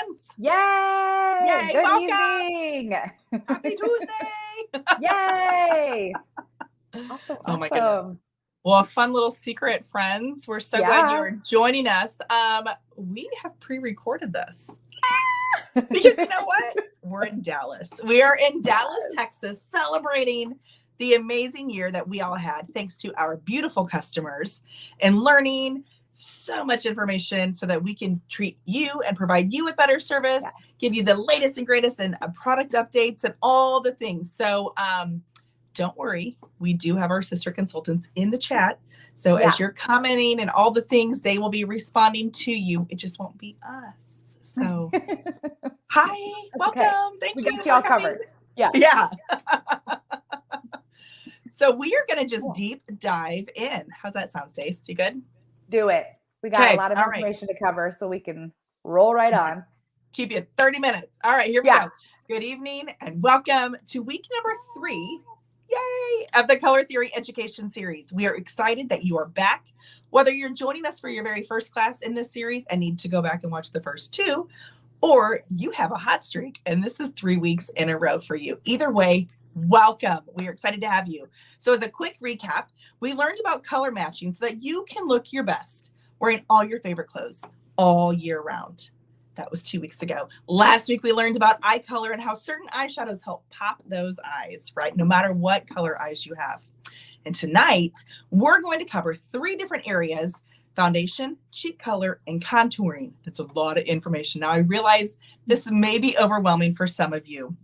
friends. Yay! Yay, Good welcome. evening. Happy Tuesday. Yay! Awesome, Oh my goodness. awesome. Well, a fun little secret, friends. We're so glad you are joining us. We have pre-recorded this because you know what? We're in Dallas. We are in Dallas, Texas, celebrating the amazing year that we all had, thanks to our beautiful customers, and learning so much information so that we can treat you and provide you with better service, give you the latest and greatest and product updates and all the things. So don't worry, we do have our sister consultants in the chat. So as you're commenting and all the things, they will be responding to you. It just won't be us. So hi, welcome. Okay. Thank we you. Got you all covered. Yeah. So we are going to just deep dive in. How's that sound, Stace? You good? Do it. We got a lot of information to cover, so we can roll right on. Keep you 30 minutes. All right, here we go. Good evening and welcome to week number 3. Yay! Of the Color Theory Education Series. We are excited that you are back. Whether you're joining us for your very first class in this series and need to go back and watch the first 2, or you have a hot streak and this is 3 weeks in a row for you. Either way, welcome. We are excited to have you. So as a quick recap, we learned about color matching so that you can look your best wearing all your favorite clothes all year round. That was 2 weeks ago. Last week, we learned about eye color and how certain eyeshadows help pop those eyes, right? No matter what color eyes you have. And tonight, we're going to cover 3 different areas: foundation, cheek color, and contouring. That's a lot of information. Now, I realize this may be overwhelming for some of you,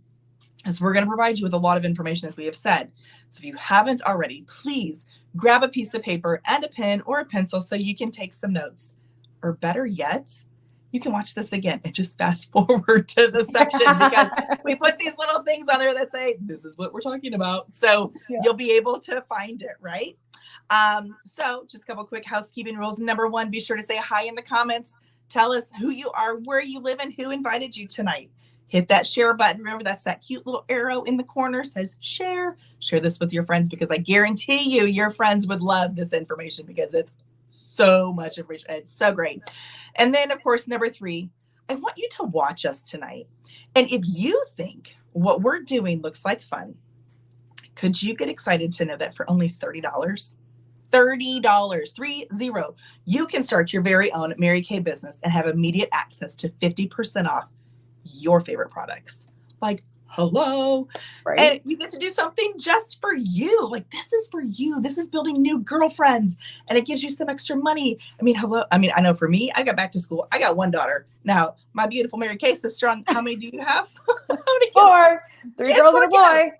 as we're going to provide you with a lot of information, as we have said. So if you haven't already, please grab a piece of paper and a pen or a pencil so you can take some notes. Or better yet, you can watch this again and just fast forward to the section because we put these little things on there that say, this is what we're talking about. So you'll be able to find it, right? So just a couple quick housekeeping rules. Number 1, be sure to say hi in the comments. Tell us who you are, where you live, and who invited you tonight. Hit that share button. Remember, that's that cute little arrow in the corner says share. Share this with your friends because I guarantee you your friends would love this information because it's so much information. It's so great. And then, of course, number 3, I want you to watch us tonight. And if you think what we're doing looks like fun, could you get excited to know that for only $30, $30, you can start your very own Mary Kay business and have immediate access to 50% off your favorite products. Like, hello. Right. And you get to do something just for you. Like, this is for you. This is building new girlfriends. And it gives you some extra money. I mean, hello. I mean, I know for me, I got back to school. I got 1 daughter. Now, my beautiful Mary Kay sister, how many do you have? How many kids? 4. 3 girls and a boy.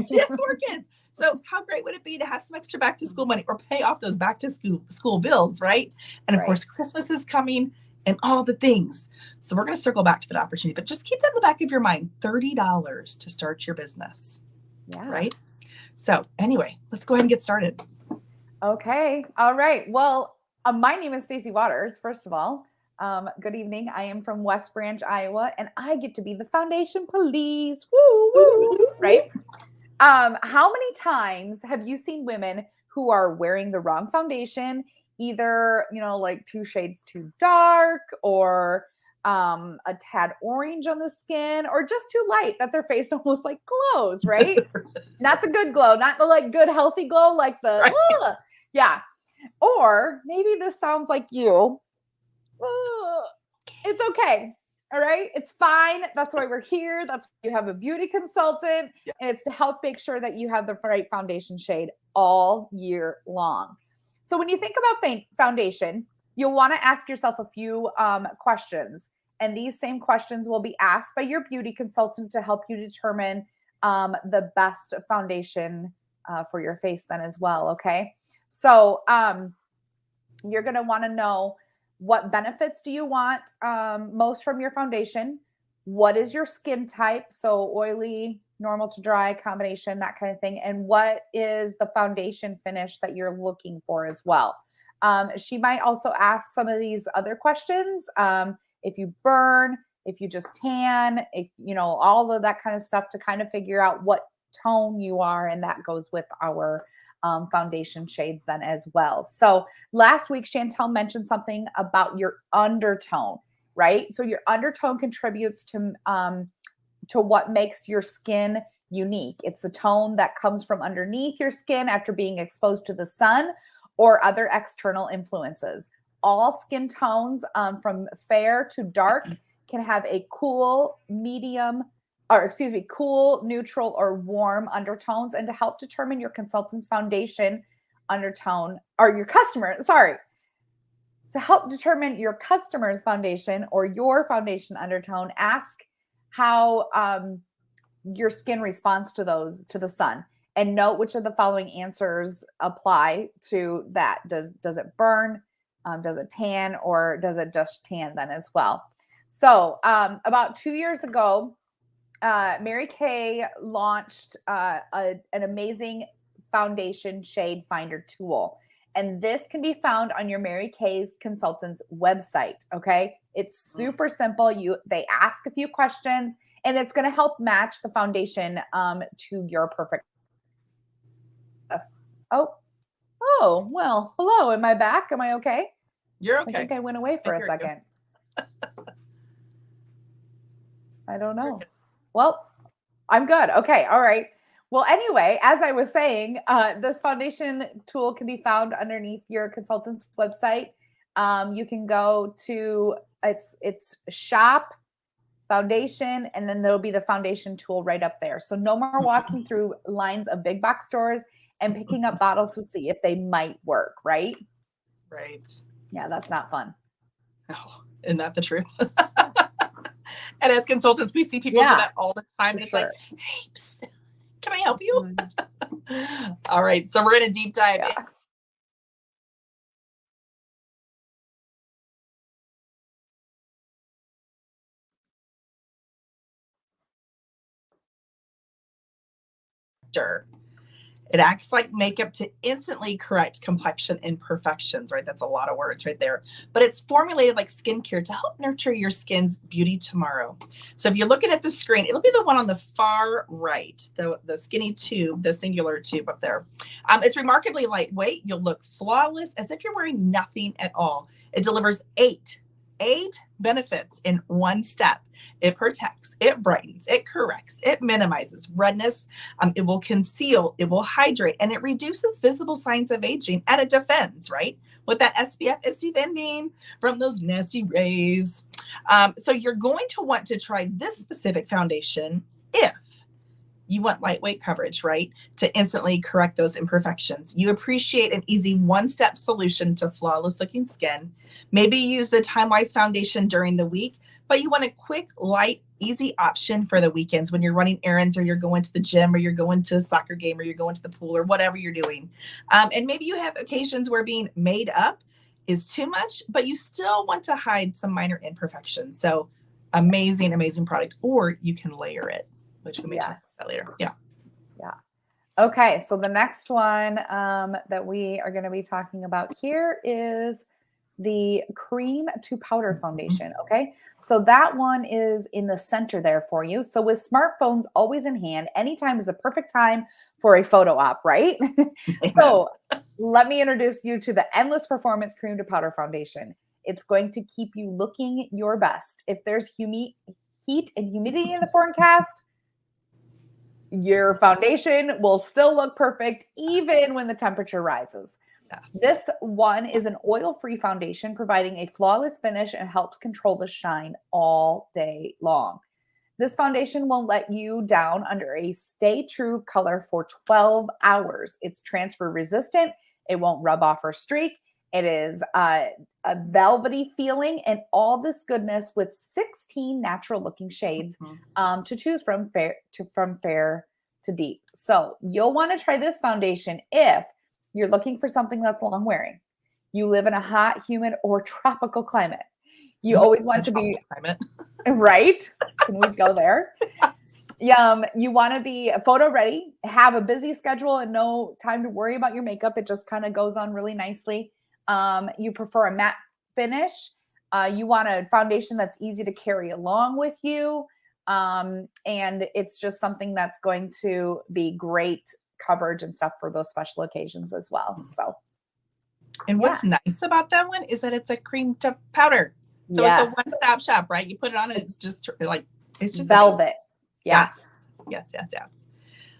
She has 4 kids. So how great would it be to have some extra back to school money or pay off those back to school bills, right? And of course, Christmas is coming. And all the things. So we're going to circle back to that opportunity, but just keep that in the back of your mind. $30 to start your business. Right? So anyway, let's go ahead and get started. Okay. All right. Well, my name is Stacey Waters. First of all, good evening. I am from West Branch, Iowa, and I get to be the foundation police. Woo, woo, right? How many times have you seen women who are wearing the wrong foundation, either, like 2 shades too dark or a tad orange on the skin, or just too light that their face almost like glows, right? Not the good glow, not the good healthy glow, like the, Or maybe this sounds like you. It's okay. All right. It's fine. That's why we're here. That's why you have a beauty consultant. And it's to help make sure that you have the right foundation shade all year long. So when you think about foundation, you'll want to ask yourself a few questions. And these same questions will be asked by your beauty consultant to help you determine the best foundation for your face then as well. Okay. So you're going to want to know, what benefits do you want most from your foundation? What is your skin type? So oily, normal to dry, combination, that kind of thing. And what is the foundation finish that you're looking for as well? She might also ask some of these other questions. If you burn, if you just tan, if, all of that kind of stuff to kind of figure out what tone you are. And that goes with our foundation shades then as well. So last week, Chantel mentioned something about your undertone, right? So your undertone contributes to what makes your skin unique. It's the tone that comes from underneath your skin after being exposed to the sun or other external influences. All skin tones, from fair to dark, can have a cool, cool, neutral, or warm undertones. And to help determine your consultant's foundation undertone, or your customer, sorry, to help determine your customer's foundation or your foundation undertone, ask how your skin responds to the sun, and note which of the following answers apply to that. Does it burn? Does it tan, or does it just tan then as well? So about 2 years ago, Mary Kay launched an amazing foundation shade finder tool. And this can be found on your Mary Kay's consultant's website. Okay. It's super simple. They ask a few questions, and it's going to help match the foundation to your perfect. Oh, well, hello. Am I back? Am I okay? You're okay. I think I went away for a second. I don't know. Well, I'm good. Okay. All right. Well, anyway, as I was saying, this foundation tool can be found underneath your consultant's website. You can go to it's shop foundation, and then there'll be the foundation tool right up there. So no more walking through lines of big box stores and picking up bottles to see if they might work, right? Right. Yeah, that's not fun. Oh, isn't that the truth? And as consultants, we see people do that all the time. And it's like, hey, psst, can I help you? All right. So we're going to deep dive in. It acts like makeup to instantly correct complexion imperfections, right? That's a lot of words right there. But it's formulated like skincare to help nurture your skin's beauty tomorrow. So if you're looking at the screen, it'll be the one on the far right, the skinny tube, the singular tube up there. It's remarkably lightweight. You'll look flawless as if you're wearing nothing at all. It delivers eight benefits in one step. It protects, it brightens, it corrects, it minimizes redness, it will conceal, it will hydrate, and it reduces visible signs of aging, and it defends, right? With that SPF, it's defending from those nasty rays. So you're going to want to try this specific foundation if you want lightweight coverage, right? To instantly correct those imperfections. You appreciate an easy one-step solution to flawless looking skin. Maybe you use the Time-Wise foundation during the week, but you want a quick, light, easy option for the weekends when you're running errands, or you're going to the gym, or you're going to a soccer game, or you're going to the pool, or whatever you're doing. And maybe you have occasions where being made up is too much, but you still want to hide some minor imperfections. So amazing, amazing product. Or you can layer it, which we may talk about later. Yeah. Okay. So the next one that we are going to be talking about here is the cream to powder foundation. Okay. So that one is in the center there for you. So with smartphones always in hand, anytime is the perfect time for a photo op, right? So let me introduce you to the Endless Performance Cream to Powder Foundation. It's going to keep you looking your best. If there's heat and humidity in the forecast, your foundation will still look perfect even when the temperature rises. Yes. This one is an oil-free foundation providing a flawless finish and helps control the shine all day long. This foundation won't let you down under a stay true color for 12 hours. It's transfer resistant. It won't rub off or streak. It is a velvety feeling, and all this goodness with 16 natural looking shades to choose from fair to deep. So you'll want to try this foundation if you're looking for something that's long wearing. You live in a hot, humid, or tropical climate. You always want to be climate. Right. Can we go there? You want to be photo ready, have a busy schedule, and no time to worry about your makeup. It just kind of goes on really nicely. You prefer a matte finish. You want a foundation that's easy to carry along with you. And it's just something that's going to be great coverage and stuff for those special occasions as well. So, and what's nice about that one is that it's a cream to powder, So it's a one-stop shop, right? You put it on and it's just like, it's just velvet. Amazing. Yes. Yes.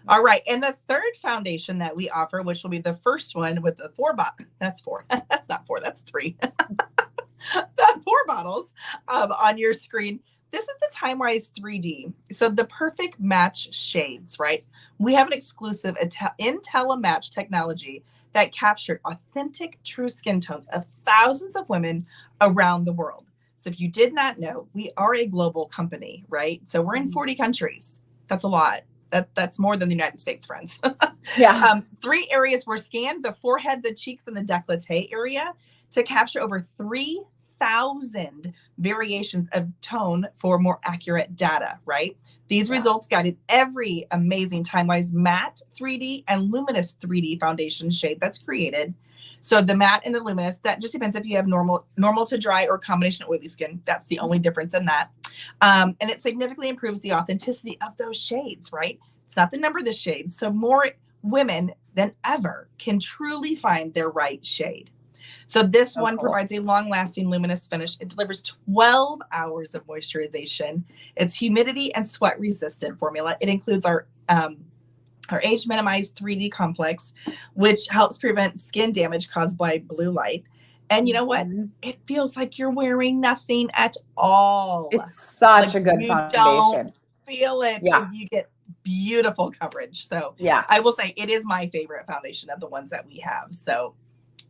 All right. And the third foundation that we offer, which will be the first one with the 4 bottles. That's 4. That's not 4. That's 3. The 4 bottles on your screen. This is the TimeWise 3D. So the perfect match shades, right? We have an exclusive IntelliMatch technology that captured authentic, true skin tones of thousands of women around the world. So if you did not know, we are a global company, right? So we're in 40 countries. That's a lot. That's more than the United States, friends. Yeah. 3 areas were scanned: the forehead, the cheeks, and the décolleté area, to capture over 3,000 variations of tone for more accurate data, right? These results guided every amazing TimeWise matte 3D and luminous 3D foundation shade that's created. So the matte and the luminous, that just depends if you have normal to dry or combination oily skin. That's the only difference in that. And it significantly improves the authenticity of those shades, right? It's not the number of the shades. So more women than ever can truly find their right shade. So this one provides a long-lasting luminous finish. It delivers 12 hours of moisturization. It's humidity and sweat resistant formula. It includes our age minimized 3D complex, which helps prevent skin damage caused by blue light. And you know what? It feels like you're wearing nothing at all. It's such a good foundation. Don't feel it. Yeah. You get beautiful coverage. So yeah, I will say it is my favorite foundation of the ones that we have. So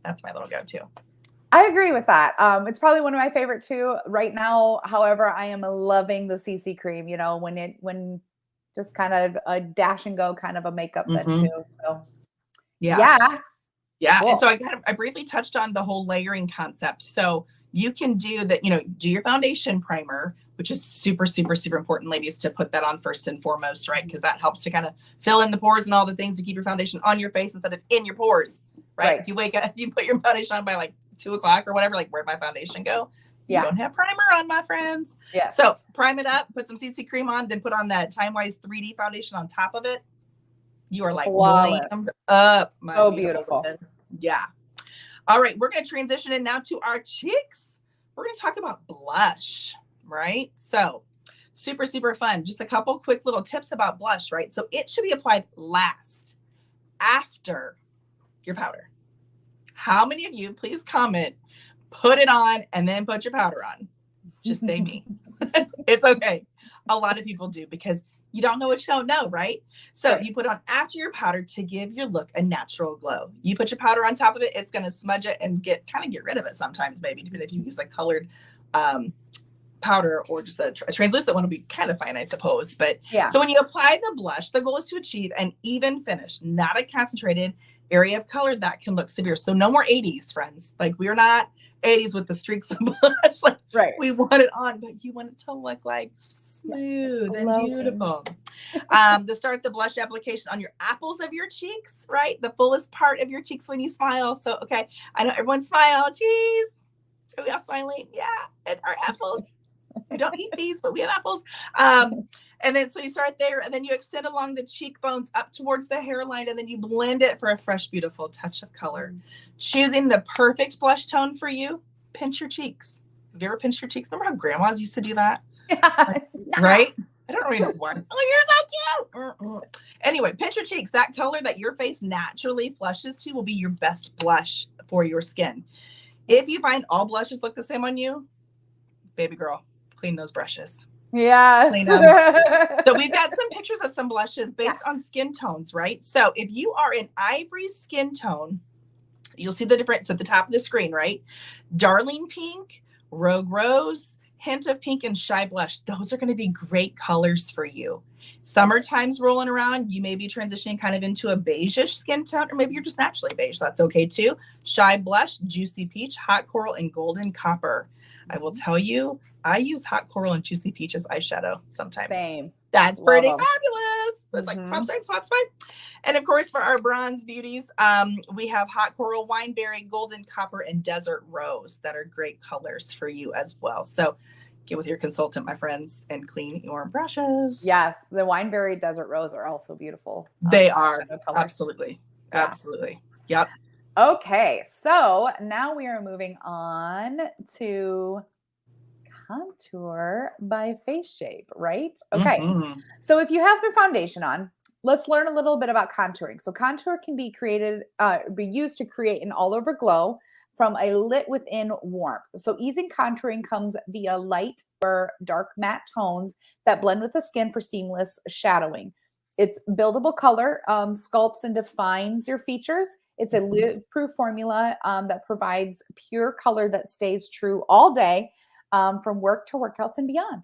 that's my little go-to. I agree with that. It's probably one of my favorite too right now. However, I am loving the CC cream, you know, when just kind of a dash and go kind of a makeup then too. So yeah. Cool. And so I briefly touched on the whole layering concept. So you can do that, do your foundation primer, which is super, super, super important, ladies, to put that on first and foremost, right? Because that helps to kind of fill in the pores and all the things to keep your foundation on your face instead of in your pores, right? If you wake up, if you put your foundation on by like 2 o'clock or whatever, like where'd my foundation go? You don't have primer on, my friends. Yeah. So prime it up, put some CC cream on, then put on that TimeWise 3D foundation on top of it. You are like glammed up. So beautiful. Woman. Yeah. All right. We're going to transition in now to our cheeks. We're going to talk about blush, right? So super, super fun. Just a couple quick little tips about blush, right? So it should be applied last, after your powder. How many of you, please comment, put it on and then put your powder on? Just say me. It's okay. A lot of people do because you don't know what you don't know, right? So you put on after your powder to give your look a natural glow. You put your powder on top of it, it's going to smudge it and get rid of it sometimes, maybe, depending if you use a colored powder or just a translucent one will be kind of fine, I suppose. But so when you apply the blush, the goal is to achieve an even finish, not a concentrated area of color that can look severe. So no more 80s, friends. Like we're not 80s with the streaks of blush. Like we want it on, but you want it to look like smooth and beautiful. To start the blush application on your apples of your cheeks, right? The fullest part of your cheeks when you smile. So, okay, I know everyone smile. Cheese. Are we all smiling? Yeah. And our apples. We don't eat these, but we have apples. And then, so you start there and then you extend along the cheekbones up towards the hairline and then you blend it for a fresh, beautiful touch of color. Choosing the perfect blush tone for you, pinch your cheeks. Have you ever pinched your cheeks? Remember how grandmas used to do that? Right? I don't really know why. Oh, you're so cute. Anyway, pinch your cheeks. That color that your face naturally flushes to will be your best blush for your skin. If you find all blushes look the same on you, baby girl, clean those brushes. Yes. So we've got some pictures of some blushes based on skin tones, right? So if you are an ivory skin tone, you'll see the difference at the top of the screen, right? Darling pink, rogue rose, hint of pink, and shy blush. Those are going to be great colors for you. Summertime's rolling around. You may be transitioning kind of into a beigeish skin tone, or maybe you're just naturally beige. That's okay too. Shy blush, juicy peach, hot coral, and golden copper. I will tell you, I use hot coral and juicy peach as eyeshadow sometimes. Same. That's pretty fabulous. It's like swap, swipe. And of course, for our bronze beauties, we have hot coral, wineberry, golden copper, and desert rose that are great colors for you as well. So get with your consultant, my friends, and clean your brushes. Yes, the wineberry, desert rose are also beautiful. They are. Absolutely. Yeah. Absolutely. Yep. Okay, so now we are moving on to contour by face shape, right? Okay. Mhm. So if you have your foundation on, let's learn a little bit about contouring. So contour can be used to create an all over glow from a lit within warmth. So easing contouring comes via light or dark matte tones that blend with the skin for seamless shadowing. It's buildable color, sculpts and defines your features. It's a live-proof formula that provides pure color that stays true all day, from work to workouts and beyond.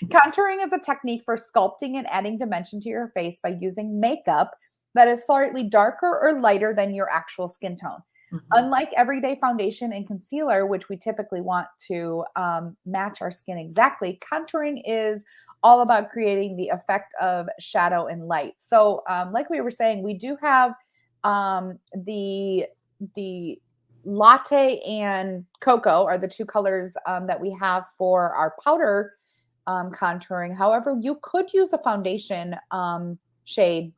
Contouring is a technique for sculpting and adding dimension to your face by using makeup that is slightly darker or lighter than your actual skin tone. Unlike everyday foundation and concealer, which we typically want to match our skin exactly, contouring is all about creating the effect of shadow and light. So, like we were saying, we do have the latte and cocoa are the two colors that we have for our powder contouring. However, you could use a foundation shade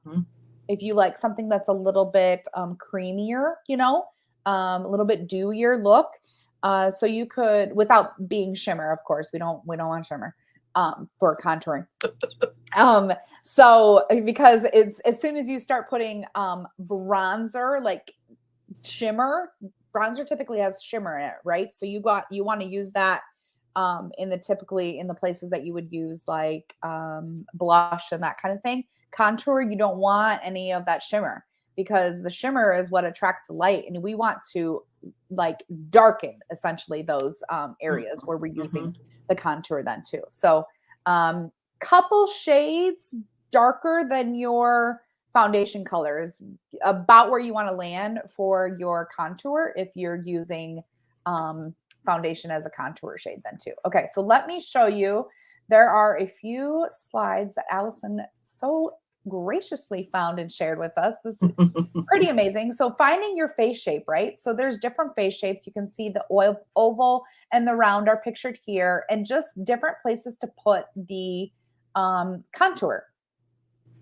if you like something that's a little bit creamier, a little bit dewier look. So you could, without being shimmer, of course, we don't want shimmer for contouring. So because it's as soon as you start putting bronzer, like shimmer, bronzer typically has shimmer in it, right? So you want to use that in the places that you would use like blush and that kind of thing. Contour, you don't want any of that shimmer because the shimmer is what attracts the light, and we want to like darken essentially those areas where we're using the contour then too. So couple shades darker than your foundation colors, about where you want to land for your contour if you're using foundation as a contour shade then too. Okay, so let me show you. There are a few slides that Allison so graciously found and shared with us. This is pretty amazing. So finding your face shape, right? So there's different face shapes. You can see the oval and the round are pictured here, and just different places to put the contour.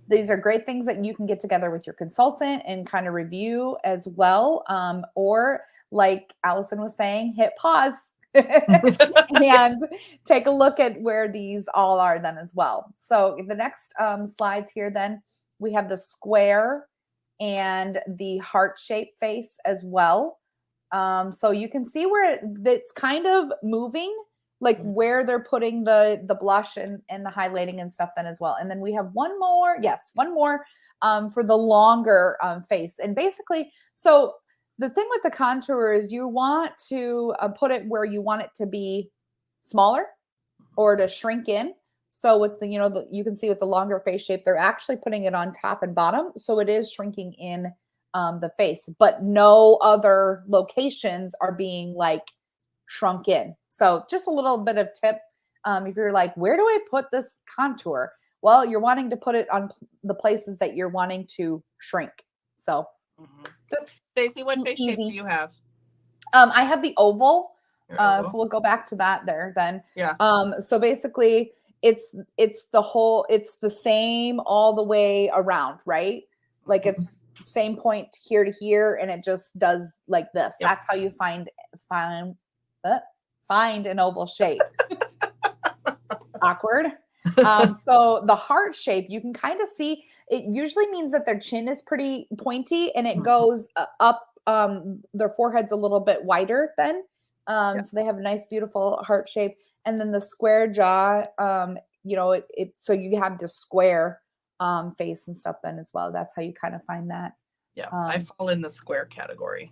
These are great things that you can get together with your consultant and kind of review as well. Or like Allison was saying, hit pause and take a look at where these all are then as well. So the next slides here, then we have the square and the heart-shaped face as well. So you can see where it's kind of moving, like where they're putting the blush and the highlighting and stuff then as well. And then we have one more for the longer face. And basically, so the thing with the contour is you want to put it where you want it to be smaller or to shrink in. So with the, you can see with the longer face shape, they're actually putting it on top and bottom. So it is shrinking in the face, but no other locations are being like shrunk in. So just a little bit of tip. If you're like, where do I put this contour? Well, you're wanting to put it on the places that you're wanting to shrink. So just Stacey, what face shape do you have? I have the oval. So we'll go back to that there then. Yeah. So basically it's the same all the way around, right? Like it's same point here to here, and it just does like this. Yep. That's how you find an oval shape. Awkward. So the heart shape, you can kind of see, it usually means that their chin is pretty pointy and it goes up, their forehead's a little bit wider then. So they have a nice, beautiful heart shape. And then the square jaw, so you have the square face and stuff then as well. That's how you kind of find that. Yeah, I fall in the square category.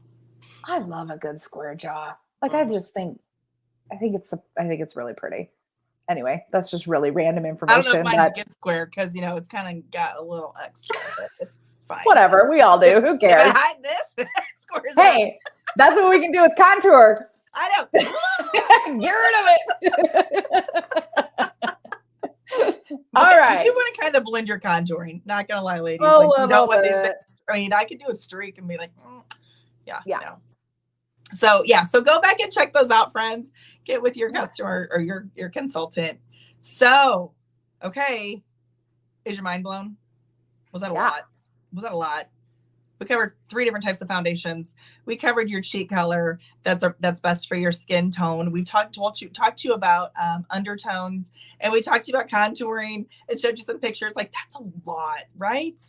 I love a good square jaw. Like I think it's really pretty. Anyway, that's just really random information. I don't know if mine's a good square because it's kind of got a little extra, but it's fine. Whatever, we all do. Who cares? If I hide this, squares. Hey, that's what we can do with contour. I know. Get rid of it. All right. You want to kind of blend your contouring. Not gonna lie, ladies. Oh, like you don't want these. I could do a streak and be like, yeah. No. So go back and check those out, friends. Get with your customer or your consultant. So, okay. Is your mind blown? Was that a lot? Was that a lot? We covered 3 different types of foundations. We covered your cheek color that's best for your skin tone. We talked to you about undertones, and we talked to you about contouring and showed you some pictures. Like, that's a lot, right?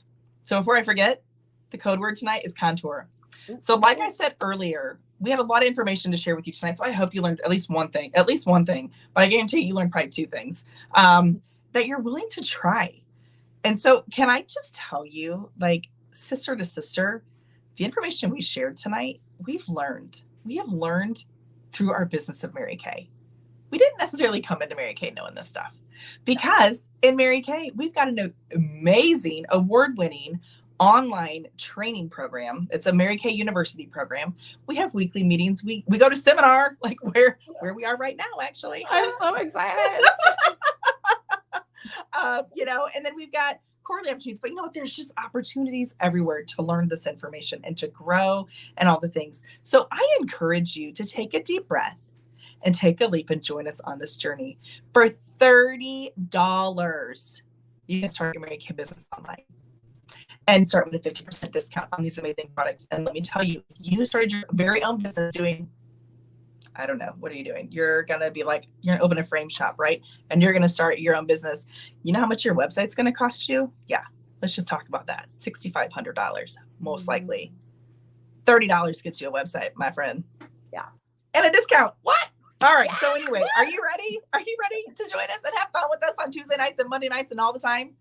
So before I forget, the code word tonight is contour. So like I said earlier, we have a lot of information to share with you tonight. So I hope you learned at least one thing, but I guarantee you learned probably 2 things that you're willing to try. And so can I just tell you, like, sister to sister, the information we shared tonight, we have learned through our business of Mary Kay. We didn't necessarily come into Mary Kay knowing this stuff, because in Mary Kay, we've got an amazing award-winning online training program. It's a Mary Kay University program. We have weekly meetings. We go to seminar, like where we are right now, actually. I'm so excited. And then we've got quarterly opportunities, but you know what? There's just opportunities everywhere to learn this information and to grow and all the things. So I encourage you to take a deep breath and take a leap and join us on this journey. For $30, you can start your Mary Kay business online and start with a 50% discount on these amazing products. And let me tell you, you started your very own business doing, I don't know, what are you doing? You're going to be like, you're going to open a frame shop, right? And you're going to start your own business. You know how much your website's going to cost you? Yeah. Let's just talk about that. $6,500, most likely. $30 gets you a website, my friend. Yeah. And a discount. What? All right. Yeah. So anyway, are you ready? Are you ready to join us and have fun with us on Tuesday nights and Monday nights and all the time?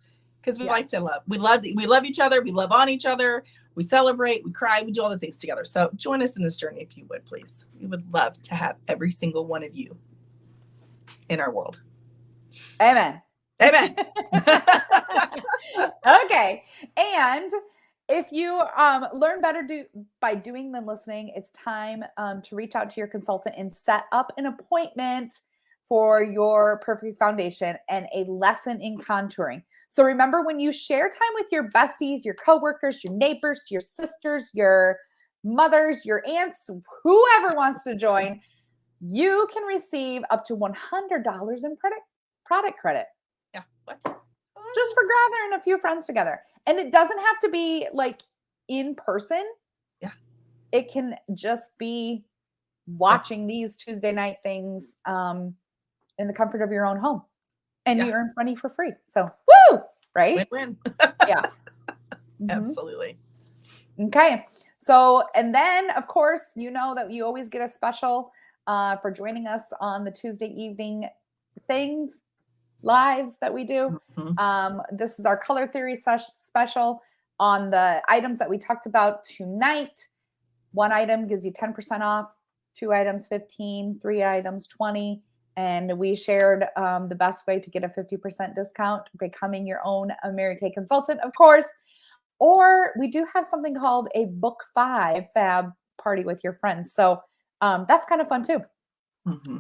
Because we like to love. We love each other. We love on each other. We celebrate, we cry, we do all the things together. So join us in this journey if you would, please. We would love to have every single one of you in our world. Amen. Amen. Okay. And if you learn better by doing than listening, it's time to reach out to your consultant and set up an appointment for your perfect foundation and a lesson in contouring. So remember, when you share time with your besties, your coworkers, your neighbors, your sisters, your mothers, your aunts, whoever wants to join, you can receive up to $100 in product credit. Yeah. What? Just for gathering a few friends together. And it doesn't have to be like in person. Yeah. It can just be watching these Tuesday night things in the comfort of your own home. And you earn money for free. So, woo! Right? Win-win. Yeah. Mm-hmm. Absolutely. Okay. So, and then, of course, you know that you always get a special for joining us on the Tuesday evening lives that we do. Mm-hmm. This is our color theory special on the items that we talked about tonight. 1 item gives you 10% off, 2 items 15, 3 items 20. And we shared the best way to get a 50% discount, becoming your own Mary Kay consultant, of course. Or we do have something called a Book 5 Fab party with your friends. So that's kind of fun too. Mm-hmm.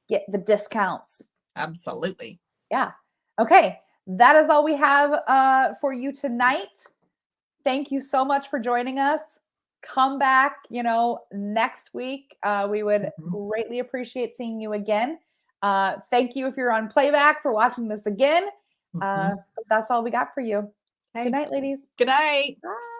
Get the discounts. Absolutely. Yeah. Okay. That is all we have for you tonight. Thank you so much for joining us. Come back, next week. We would greatly appreciate seeing you again. Thank you if you're on playback for watching this again. That's all we got for you. Okay. Good night, ladies. Good night. Bye.